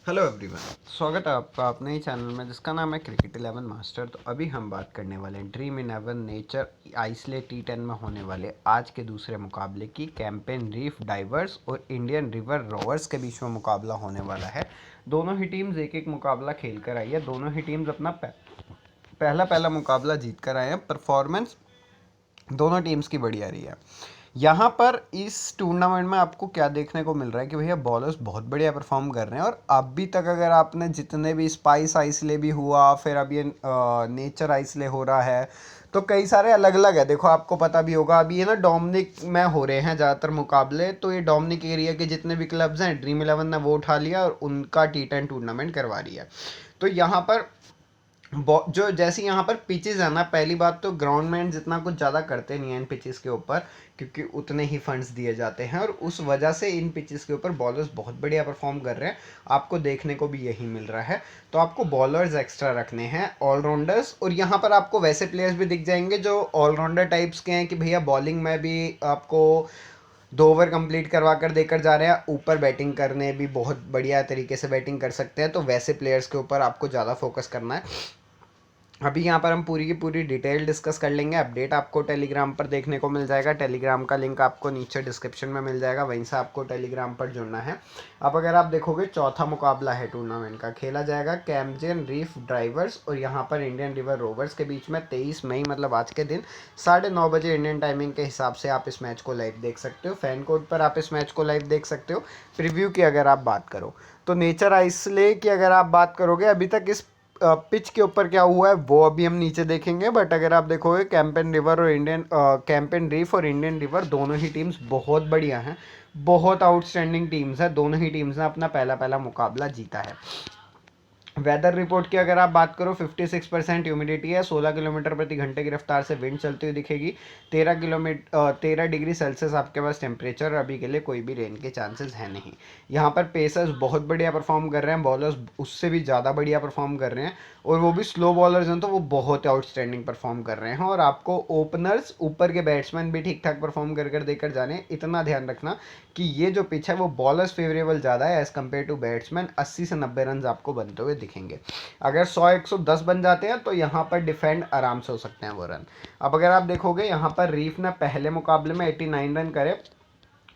Hello everyone. स्वागत है आपका अपने ही चैनल में जिसका नाम है क्रिकेट 11 मास्टर। तो अभी हम बात करने वाले हैं ड्रीम इलेवन नेचर आइसले T10 में होने वाले आज के दूसरे मुकाबले की। कैंपेन रीफ डाइवर्स और इंडियन रिवर रोवर्स के बीच में मुकाबला होने वाला है। दोनों ही टीम्स एक एक मुकाबला खेल कर आई है। दोनों ही टीम्स अपना पहला पहला मुकाबला जीत कर आए हैं। परफॉर्मेंस दोनों टीम्स की बढ़िया रही है। यहाँ पर इस टूर्नामेंट में आपको क्या देखने को मिल रहा है कि भैया बॉलर्स बहुत बढ़िया परफॉर्म कर रहे हैं। और अभी तक अगर आपने जितने भी स्पाइस आइसले भी हुआ, फिर अब ये नेचर आइसले हो रहा है, तो कई सारे अलग अलग है। देखो आपको पता भी होगा, अभी ये ना डोमिनिक में हो रहे हैं ज़्यादातर मुकाबले। तो ये डोमिनिक एरिया के जितने भी क्लब्स हैं, ड्रीम इलेवन ने वो उठा लिया और उनका T10 टूर्नामेंट करवा रही है। तो यहाँ पर जो जैसे यहाँ पर पिचेस है ना, पहली बात तो ग्राउंड में जितना कुछ ज़्यादा करते नहीं है इन पिचेस के ऊपर, क्योंकि उतने ही फंड्स दिए जाते हैं और उस वजह से इन पिचेस के ऊपर बॉलर्स बहुत बढ़िया परफॉर्म कर रहे हैं। आपको देखने को भी यही मिल रहा है। तो आपको बॉलर्स एक्स्ट्रा रखने हैं, ऑलराउंडर्स। और यहाँ पर आपको वैसे प्लेयर्स भी दिख जाएंगे जो ऑलराउंडर टाइप्स के हैं कि भैया बॉलिंग में भी आपको 2 ओवर कंप्लीट करवा कर देकर जा रहे हैं, ऊपर बैटिंग करने भी बहुत बढ़िया तरीके से बैटिंग कर सकते हैं। तो वैसे प्लेयर्स के ऊपर आपको ज़्यादा फोकस करना है। अभी यहाँ पर हम पूरी की पूरी डिटेल डिस्कस कर लेंगे। अपडेट आपको टेलीग्राम पर देखने को मिल जाएगा। टेलीग्राम का लिंक आपको नीचे डिस्क्रिप्शन में मिल जाएगा, वहीं से आपको टेलीग्राम पर जुड़ना है। अब अगर आप देखोगे, चौथा मुकाबला है टूर्नामेंट का, खेला जाएगा कैम्ब्रियन रीफ ड्राइवर्स और यहाँ पर इंडियन रिवर रोवर्स के बीच में 23 मई मतलब आज के दिन 9:30 बजे इंडियन टाइमिंग के हिसाब से आप इस मैच को लाइव देख सकते हो। फैन कोड पर आप इस मैच को लाइव देख सकते हो। प्रीव्यू की अगर आप बात करो तो नेचर आइसले की अगर आप बात करोगे, अभी तक इस पिच के ऊपर क्या हुआ है वो अभी हम नीचे देखेंगे। बट अगर आप देखोगे, कैंपेन रीफ और इंडियन रिवर दोनों ही टीम्स बहुत बढ़िया हैं, बहुत आउटस्टैंडिंग टीम्स हैं। दोनों ही टीम्स ने अपना पहला पहला मुकाबला जीता है। वेदर रिपोर्ट की अगर आप बात करो, 56% ह्यूमिडिटी है, 16 किलोमीटर प्रति घंटे की रफ्तार से विंड चलती हुई दिखेगी, 13 डिग्री सेल्सियस आपके पास टेम्परेचर। अभी के लिए कोई भी रेन के चांसेस है नहीं। यहाँ पर पेसर्स बहुत बढ़िया परफॉर्म कर रहे हैं, बॉलर्स उससे भी ज़्यादा बढ़िया परफॉर्म कर रहे हैं, और वो भी स्लो बॉलर्स हैं तो वो बहुत आउटस्टैंडिंग परफॉर्म कर रहे हैं। और आपको ओपनर्स, ऊपर के बैट्समैन भी ठीक ठाक परफॉर्म कर कर देकर जाने। इतना ध्यान रखना कि ये जो पिच है वो बॉलर्स फेवरेबल ज़्यादा है एज़ कम्पेयर टू बैट्समैन। 80 से 90 रन आपको बनते हुए दिखेंगे। अगर 100-110 बन जाते हैं तो यहाँ पर डिफेंड आराम से हो सकते हैं वो रन। अब अगर आप देखोगे, यहाँ पर रीफ ने पहले मुकाबले में 89 रन करे,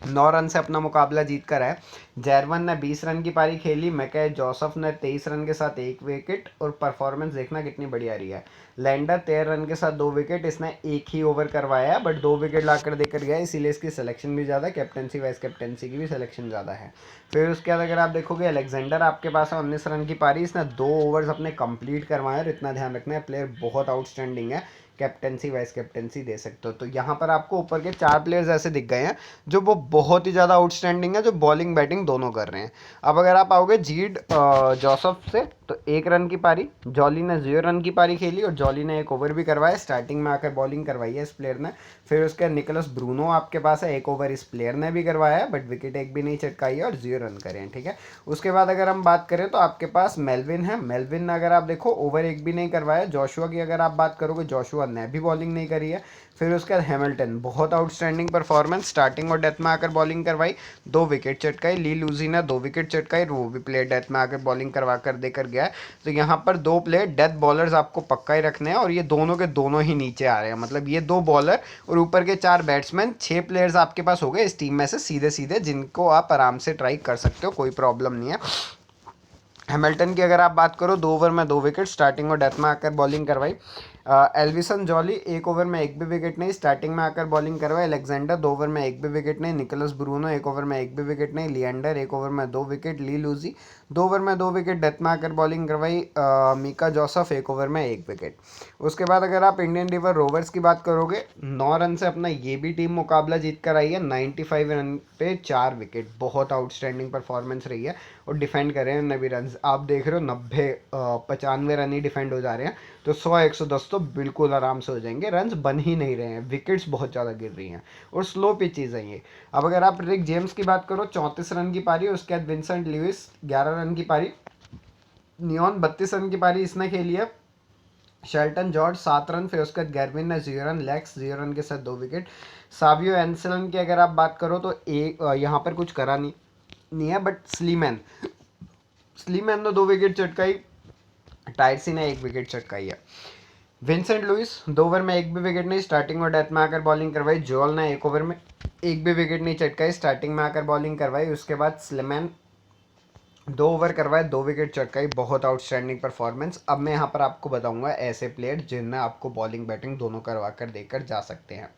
9 रन से अपना मुकाबला जीत कर आए। जैरवन ने 20 रन की पारी खेली। मैके जोसेफ ने 23 रन के साथ 1 विकेट, और परफॉर्मेंस देखना कितनी बढ़िया रही है। लैंडर 13 रन के साथ 2 विकेट, इसने एक ही ओवर करवाया है बट 2 विकेट लाकर देकर गया, इसीलिए इसकी सिलेक्शन भी ज़्यादा, कैप्टनसी वाइस कैप्टनसी की भी सिलेक्शन ज़्यादा है। फिर उसके बाद अगर आप देखोगे, अलेक्जेंडर आपके पास है 19 रन की पारी, इसने 2 ओवर्स अपने कंप्लीट करवाए। और इतना ध्यान रखना है, प्लेयर बहुत आउटस्टैंडिंग है, कैप्टनसी वाइस कैप्टनसी दे सकते हो। तो यहाँ पर आपको ऊपर के 4 प्लेयर्स ऐसे दिख गए हैं जो वो बहुत ही ज़्यादा आउटस्टैंडिंग है, जो बॉलिंग बैटिंग दोनों कर रहे हैं। अब अगर आप आओगे जीड जोसेफ से, तो 1 रन की पारी, जॉली ने 0 रन की पारी खेली और जॉली ने 1 ओवर भी करवाया। स्टार्टिंग में आकर बॉलिंग करवाई है इस प्लेयर ने। फिर उसके निकोलस ब्रूनो आपके पास है, 1 ओवर इस प्लेयर ने भी करवाया है बट विकेट एक भी नहीं चटकाई है और 0 रन करे हैं, ठीक है। उसके बाद अगर हम बात करें तो आपके पास मेलविन है। मेलविन ने अगर आप देखो, ओवर एक भी नहीं करवाया। जोशुआ की अगर आप बात करोगे, जोशुआ ने भी बॉलिंग नहीं करी है। फिर उसके बाद हैमिल्टन, बहुत आउटस्टैंडिंग परफॉर्मेंस, स्टार्टिंग और डेथ में आकर बॉलिंग करवाई, 2 विकेट चटकाई। ली लूजी ने 2 विकेट चटकाई, वो भी प्लेयर डेथ में आकर बॉलिंग करवा कर देकर गया है। तो यहाँ पर 2 प्लेयर डेथ बॉलर्स आपको पक्का ही रखने हैं, और ये दोनों के दोनों ही नीचे आ रहे हैं। मतलब ये 2 बॉलर और ऊपर के 4 बैट्समैन, 6 प्लेयर्स आपके पास हो गए इस टीम में से सीधे सीधे, जिनको आप आराम से ट्राई कर सकते हो, कोई प्रॉब्लम नहीं है। हैमिल्टन की अगर आप बात करो, 2 ओवर में 2 विकेट, स्टार्टिंग और डेथ में आकर बॉलिंग करवाई। एल्विसन जॉली 1 ओवर में एक भी विकेट नहीं, स्टार्टिंग में आकर बॉलिंग करवाई। अलेक्जेंडर 2 ओवर में एक भी विकेट नहीं। निकोलस ब्रूनो 1 ओवर में एक भी विकेट नहीं। लिएंडर 1 ओवर में 2 विकेट। ली लूजी 2 ओवर में 2 विकेट, डेथ में आकर बॉलिंग करवाई। मीका जोसेफ 1 ओवर में 1 विकेट। उसके बाद अगर आप इंडियन रिवर रोवर्स की बात करोगे, 9 रन से अपना ये भी टीम मुकाबला जीत कर आई है। 95 रन पे 4 विकेट, बहुत आउटस्टैंडिंग परफॉर्मेंस रही है। और डिफेंड कर रहे हैं 90 रन, आप देख रहे हो 95 रन ही डिफेंड हो जा रहे हैं। तो 100-110 तो बिल्कुल आराम से हो जाएंगे। रन्स बन ही नहीं रहे हैं, विकेट्स बहुत ज़्यादा गिर रही हैं और स्लो पिचेज हैं ये। अब अगर आप रिक जेम्स की बात करो, 34 रन की पारी। उसके बाद विंसेंट लुइस 11 रन की पारी। नियॉन 32 रन की पारी इसने खेली है। Shelton George 7 run. फिर उसके बाद गैरविन ने 0 रन, लैक्स 0 रन के साथ 2 विकेट। सावियो एंसेलन की अगर आप बात करो तो एक यहाँ पर कुछ करा नहीं है, बट स्लीमैन स्लीमैन ने 2 विकेट चटकाई, टायरसी ने 1 विकेट चटकाई है। विंसेंट लुइस 2 ओवर में 1 भी विकेट नहीं, स्टार्टिंग और डेथ में आकर बॉलिंग करवाई। जोल ने 1 ओवर में 1 भी विकेट नहीं चटकाई, स्टार्टिंग में आकर बॉलिंग करवाई। उसके बाद स्लीमैन 2 ओवर करवाए, 2 विकेट चटकाई, बहुत आउटस्टैंडिंग परफॉर्मेंस। अब मैं यहाँ पर आपको बताऊंगा ऐसे प्लेयर जिनने आपको बॉलिंग बैटिंग दोनों करवा कर देकर जा सकते हैं।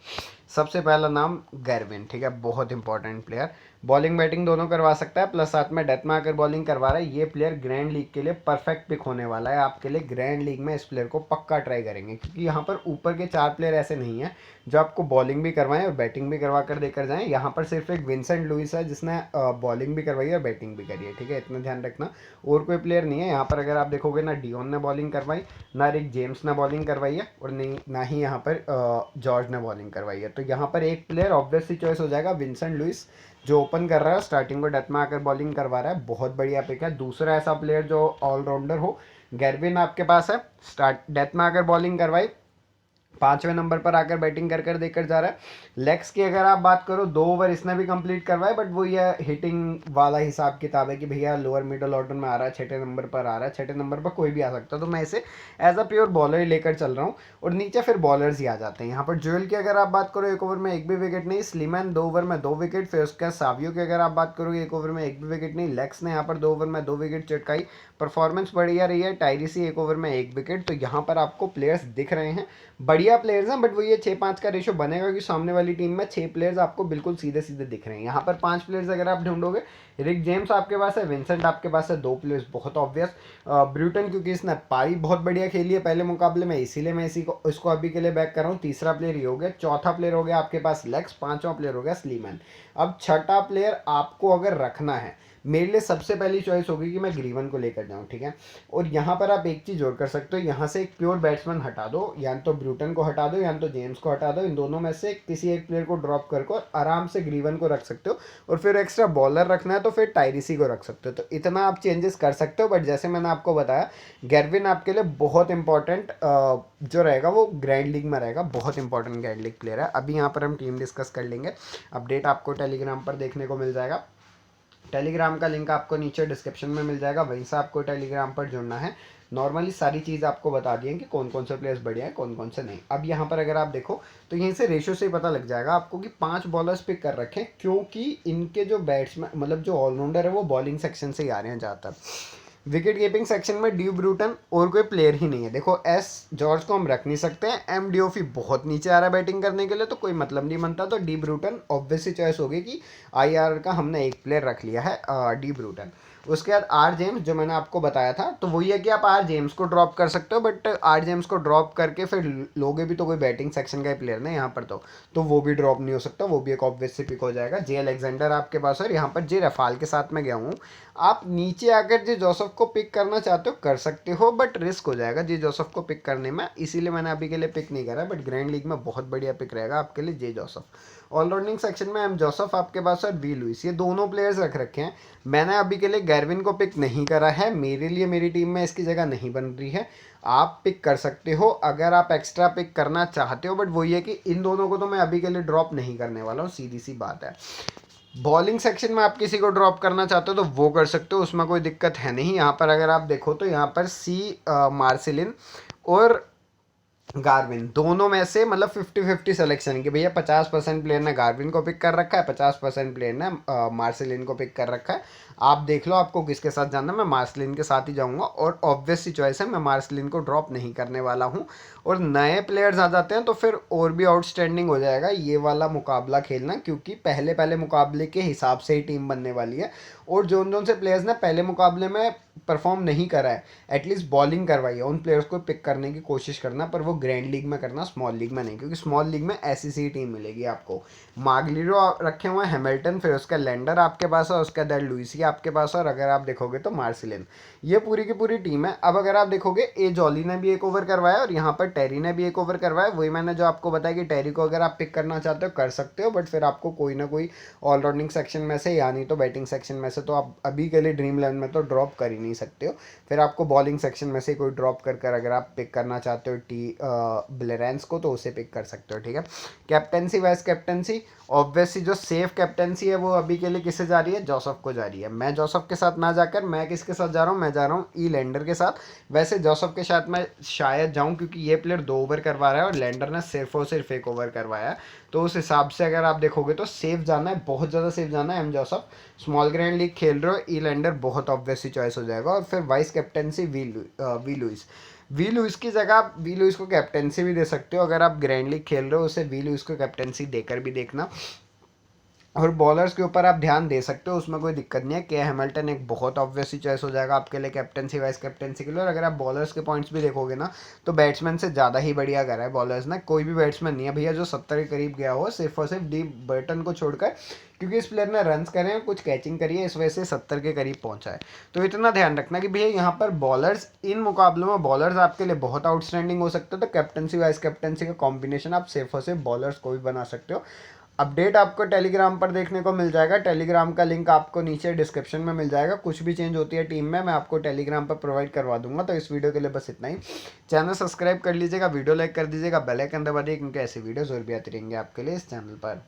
सबसे पहला नाम गैरविन, ठीक है, बहुत इंपॉर्टेंट प्लेयर, बॉलिंग बैटिंग दोनों करवा सकता है, प्लस साथ में डेथ में आकर बॉलिंग करवा रहा है। ये प्लेयर ग्रैंड लीग के लिए परफेक्ट पिक होने वाला है आपके लिए। ग्रैंड लीग में इस प्लेयर को पक्का ट्राई करेंगे, क्योंकि यहाँ पर ऊपर के 4 प्लेयर ऐसे नहीं हैं जो आपको बॉलिंग भी करवाएं और बैटिंग भी करवा कर देकर जाएं। यहाँ पर सिर्फ एक विंसेंट लुइस है जिसने बॉलिंग भी करवाई है और बैटिंग भी करी है, ठीक है, इतना ध्यान रखना। और कोई प्लेयर नहीं है यहाँ पर। अगर आप देखोगे ना डियोन ने बॉलिंग करवाई, ना रिक जेम्स ने बॉलिंग करवाई है, और नहीं ना ही यहाँ पर जॉर्ज ने बॉलिंग करवाई है। तो यहाँ पर एक प्लेयर ऑब्वियसली चॉइस हो जाएगा विंसेंट लुइस, जो ओपन कर रहा है, स्टार्टिंग को डेथ में आकर बॉलिंग करवा रहा है, बहुत बढ़िया पिक है। दूसरा ऐसा प्लेयर जो ऑलराउंडर हो, गैरविन आपके पास है, स्टार्ट डेथ में आकर बॉलिंग करवाई, 5वें नंबर पर आकर बैटिंग कर कर देकर जा रहा है। लेग्स की अगर आप बात करो, 2 ओवर इसने भी कंप्लीट करवाए, बट वो ये हिटिंग वाला हिसाब किताब है कि भैया लोअर मिडल ऑर्डर में आ रहा है, 6ठे नंबर पर आ रहा है, 6ठे नंबर पर कोई भी आ सकता है, तो मैं इसे एज अ प्योर बॉलर ही लेकर चल रहा हूँ। और नीचे फिर बॉलर्स ही आ जाते हैं। यहाँ पर जोएल की अगर आप बात करो, 1 ओवर में 1 भी विकेट नहीं, स्लीमैन 2 ओवर में 2 विकेट, फिर उसके बाद सावियो की अगर आप बात करोगे 1 ओवर में 1 भी विकेट नहीं, लेग्स ने यहाँ पर 2 ओवर में 2 विकेट चटकाई, परफॉर्मेंस बढ़िया रही है। टायरसी 1 ओवर में 1 विकेट। तो यहाँ पर आपको प्लेयर्स दिख रहे हैं, बढ़िया प्लेयर्स हैं, बट वो ये 6-5 का रेशो बनेगा कि सामने वाली टीम में 6 प्लेयर्स आपको बिल्कुल सीधे सीधे दिख रहे हैं। यहाँ पर 5 प्लेयर्स अगर आप ढूंढोगे, रिक जेम्स आपके पास है, विंसेंट आपके पास है, 2 प्लेयर्स बहुत ऑब्वियस, ब्रूटन क्योंकि इसने पारी बहुत बढ़िया खेली है पहले मुकाबले में, इसीलिए मैं इसको अभी के लिए बैक कर रहा हूँ। तीसरा प्लेयर ये हो गया, चौथा प्लेयर हो गया आपके पास लेग्स, 5वां प्लेयर हो गया स्लीमैन। अब छठा प्लेयर आपको अगर रखना है, मेरे लिए सबसे पहली चॉइस होगी कि मैं ग्रीवन को लेकर जाऊं, ठीक है। और यहाँ पर आप एक चीज़ और कर सकते हो, यहाँ से एक प्योर बैट्समैन हटा दो, या तो ब्रूटन को हटा दो या तो जेम्स को हटा दो, इन दोनों में से किसी एक प्लेयर को ड्रॉप करके आराम से ग्रीवन को रख सकते हो। और फिर एक्स्ट्रा बॉलर रखना है तो फिर टायरसी को रख सकते हो। तो इतना आप चेंजेस कर सकते हो, बट जैसे मैंने आपको बताया, गैरविन आपके लिए बहुत इंपॉर्टेंट जो रहेगा वो ग्रैंड लीग में रहेगा, बहुत इंपॉर्टेंट ग्रैंड लीग प्लेयर है। अभी यहाँ पर हम टीम डिस्कस कर लेंगे, अपडेट आपको टेलीग्राम पर देखने को मिल जाएगा। टेलीग्राम का लिंक आपको नीचे डिस्क्रिप्शन में मिल जाएगा, वहीं से आपको टेलीग्राम पर जुड़ना है। नॉर्मली सारी चीज़ आपको बता दी है कि कौन कौन से प्लेयर्स बढ़िया हैं, कौन कौन से नहीं। अब यहाँ पर अगर आप देखो तो यहीं से रेशो से ही पता लग जाएगा आपको कि 5 बॉलर्स पिक कर रखे हैं, क्योंकि इनके जो बैट्समैन मतलब जो ऑलराउंडर है वो बॉलिंग सेक्शन से ही आ रहे हैं ज़्यादातर। विकेट कीपिंग सेक्शन में ड्यू ब्रूटन और कोई प्लेयर ही नहीं है। देखो एस जॉर्ज को हम रख नहीं सकते हैं, एम डिओफी बहुत नीचे आ रहा है बैटिंग करने के लिए, तो कोई मतलब नहीं बनता। तो डी ब्रूटन ऑब्वियसली चॉइस होगी कि आईआर का हमने एक प्लेयर रख लिया है, डी ब्रूटन। उसके बाद आर जेम्स जो मैंने आपको बताया था, तो वही है कि आप आर जेम्स को ड्रॉप कर सकते हो, बट आर जेम्स को ड्रॉप करके फिर लोगे भी तो कोई बैटिंग सेक्शन का ही प्लेयर ना यहाँ पर, तो वो भी ड्रॉप नहीं हो सकता, वो भी एक ऑब्वियस से पिक हो जाएगा। जे अलेक्जेंडर आपके पास है, और यहाँ पर जे रफाल के साथ मैं गया हूँ। आप नीचे आकर जे जोसेफ को पिक करना चाहते हो कर सकते हो, बट रिस्क हो जाएगा जे जोसेफ को पिक करने में, इसीलिए मैंने अभी के लिए पिक नहीं करा। बट ग्रैंड लीग में बहुत बढ़िया पिक रहेगा आपके लिए जे जोसेफ। ऑलराउंडिंग सेक्शन में एम जोसेफ आपके पास और वी लुइस, ये दोनों प्लेयर्स रख रखे हैं। मैंने अभी के लिए गैरविन को पिक नहीं करा है, मेरे लिए मेरी टीम में इसकी जगह नहीं बन रही है। आप पिक कर सकते हो अगर आप एक्स्ट्रा पिक करना चाहते हो, बट वही है कि इन दोनों को तो मैं अभी के लिए ड्रॉप नहीं करने वाला हूँ, सीधी सी बात है। बॉलिंग सेक्शन में आप किसी को ड्रॉप करना चाहते हो तो वो कर सकते हो, उसमें कोई दिक्कत है नहीं। यहाँ पर अगर आप देखो तो यहाँ पर मार्सिलिन और गार्विन दोनों में से मतलब 50-50 सिलेक्शन कि भैया 50% प्लेयर ने गार्विन को पिक कर रखा है, 50% प्लेयर ने मार्सिलिन को पिक कर रखा है। आप देख लो आपको किसके साथ जाना है, मैं मार्सिलिन के साथ ही जाऊंगा, और ऑब्वियस सी चॉइस है, मैं मार्सिलिन को ड्रॉप नहीं करने वाला हूं। और नए प्लेयर्स आ जाते हैं तो फिर और भी आउटस्टैंडिंग हो जाएगा ये वाला मुकाबला खेलना, क्योंकि पहले पहले मुकाबले के हिसाब से ही टीम बनने वाली है। और जोन से प्लेयर्स ने पहले मुकाबले में परफॉर्म नहीं करा है, एटलीस्ट बॉलिंग करवाई है, उन प्लेयर्स को पिक करने की कोशिश करना, पर वो ग्रैंड लीग में करना, स्मॉल लीग में नहीं, क्योंकि स्मॉल लीग में ऐसी सी टीम मिलेगी आपको। मार्गलिरो रखे हुए हैं, हैमिल्टन, फिर उसका लैंडर आपके पास है, उसका दैट लुइसी आपके पास है, और अगर आप देखोगे तो मार्सिलिन, ये पूरी की पूरी टीम है। अब अगर आप देखोगे ए जॉली ने भी 1 ओवर करवाया और यहाँ पर टेरी ने भी 1 ओवर करवाया। वही मैंने जो आपको बताया कि टेरी को अगर आप पिक करना चाहते हो कर सकते हो, बट फिर आपको कोई ना कोई ऑलराउंडिंग सेक्शन में से या नहीं तो बैटिंग सेक्शन में से, तो आप अभी के लिए ड्रीम 11 में तो ड्रॉप कर ही नहीं सकते हो। फिर आपको बॉलिंग सेक्शन में से कोई ड्रॉप कर अगर आप पिक करना चाहते हो टी ब्लेरेंस को, तो उसे पिक कर सकते हो, ठीक है। कैप्टेंसी वाइस कैप्टेंसी ऑब्वियसली जो सेफ कैप्टेंसी है वो अभी के लिए किसे जा रही है, जोसेफ को जा रही है। मैं जोसेफ के साथ ना जाकर मैं किसके साथ जा रहा हूँ, मैं जा रहा हूँ ई लैंडर के साथ। वैसे जोसेफ के साथ मैं शायद जाऊँ क्योंकि ये प्लेयर 2 ओवर करवा रहा है और लैंडर ने सिर्फ और सिर्फ 1 ओवर करवाया है। तो उस हिसाब से अगर आप देखोगे तो सेफ जाना है, बहुत ज़्यादा सेफ जाना है M Joseph. Small grand league खेल रहे हो, ई लैंडर बहुत ऑब्वियसली चॉइस हो जाएगा। और फिर vice captaincy V Lewis. V Lewis की जगह आप वी लुइस को कैप्टेंसी भी दे सकते हो। अगर आप ग्रैंड लीग खेल रहे हो उसे वी लुइस को कैप्टेंसी देकर भी देखना। और बॉलर्स के ऊपर आप ध्यान दे सकते हो, उसमें कोई दिक्कत नहीं है। के हैमिल्टन एक बहुत ऑब्वियसली चॉइस हो जाएगा आपके लिए कैप्टेंसी वाइस कैप्टेंसी के लिए। और अगर आप बॉलर्स के पॉइंट्स भी देखोगे ना तो बैट्समैन से ज़्यादा ही बढ़िया करा है बॉलर्स ने। कोई भी बैट्समैन नहीं है भैया जो 70 के करीब गया हो, सिर्फ और सिर्फ डी बर्टन को छोड़कर, क्योंकि इस प्लेयर ने रन्स करे हैं, कुछ कैचिंग करी है, इस वजह से 70 के करीब पहुंचा है। तो इतना ध्यान रखना कि भैया यहाँ पर बॉलर्स, इन मुकाबलों में बॉलर्स आपके लिए बहुत आउटस्टैंडिंग हो सकते हो। तो कैप्टेंसी वाइस कैप्टेंसी का कॉम्बिनेशन आप सिर्फ और सिर्फ बॉलर्स को भी बना सकते हो। अपडेट आपको टेलीग्राम पर देखने को मिल जाएगा। टेलीग्राम का लिंक आपको नीचे डिस्क्रिप्शन में मिल जाएगा। कुछ भी चेंज होती है टीम में मैं आपको टेलीग्राम पर प्रोवाइड करवा दूंगा। तो इस वीडियो के लिए बस इतना ही। चैनल सब्सक्राइब कर लीजिएगा, वीडियो लाइक कर दीजिएगा, बेल आइकन दबा दीजिए क्योंकि ऐसी वीडियोस और भी आती रहेंगी आपके लिए इस चैनल पर।